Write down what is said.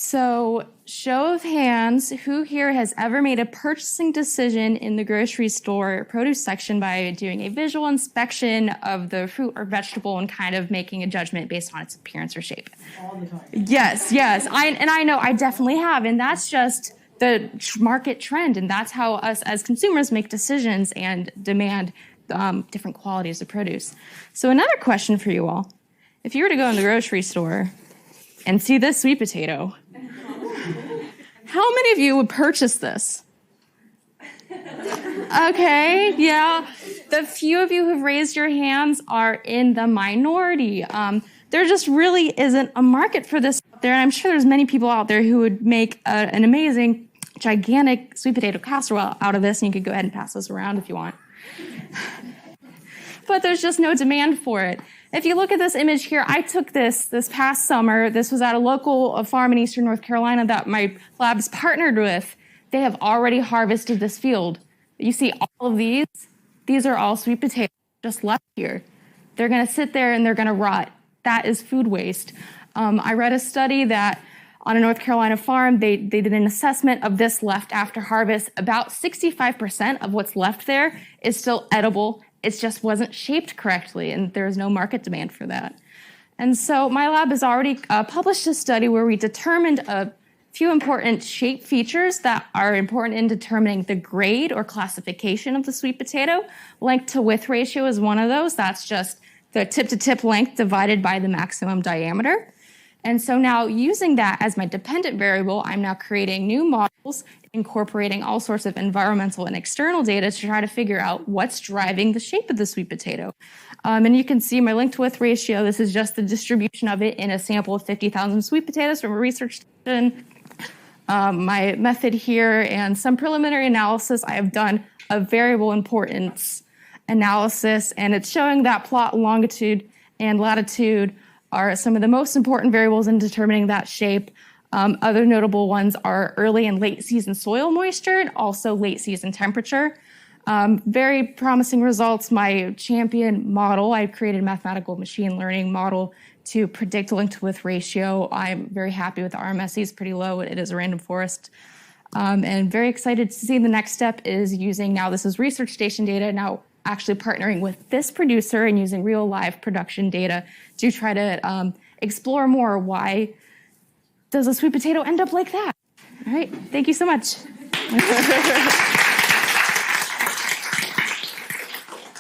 So, show of hands, who here has ever made a purchasing decision in the grocery store produce section by doing a visual inspection of the fruit or vegetable and kind of making a judgment based on its appearance or shape? All the time. Yes. I know I definitely have, and that's just the market trend, and that's how us as consumers make decisions and demand different qualities of produce. So another question for you all. If you were to go in the grocery store and see this sweet potato, how many of you would purchase this? Okay, yeah. The few of you who've raised your hands are in the minority. There just really isn't a market for this out there, and I'm sure there's many people out there who would make an amazing, gigantic sweet potato casserole out of this, and you could go ahead and pass this around if you want. But there's just no demand for it. If you look at this image here, I took this past summer. This was at a local farm in eastern North Carolina that my lab's partnered with. They have already harvested this field. You see all of these? These are all sweet potatoes just left here. They're going to sit there and they're going to rot. That is food waste. I read a study that on a North Carolina farm, they did an assessment of this left after harvest. About 65% of what's left there is still edible. It just wasn't shaped correctly, and there's no market demand for that. And so my lab has already published a study where we determined a few important shape features that are important in determining the grade or classification of the sweet potato. Length to width ratio is one of those. That's just the tip-to-tip length divided by the maximum diameter. And so now using that as my dependent variable, I'm now creating new models, incorporating all sorts of environmental and external data to try to figure out what's driving the shape of the sweet potato. And you can see my length to width ratio. This is just the distribution of it in a sample of 50,000 sweet potatoes from a research station. My method here and some preliminary analysis, I have done a variable importance analysis, and it's showing that plot longitude and latitude are some of the most important variables in determining that shape. Other notable ones are early and late season soil moisture and also late season temperature. Very promising results. My champion model, I created a mathematical machine learning model to predict the length to width ratio. I'm very happy with the RMSE. It's pretty low. It is a random forest. And very excited to see the next step is using, now this is research station data, now actually partnering with this producer and using real live production data to try to explore more why does a sweet potato end up like that? All right, thank you so much.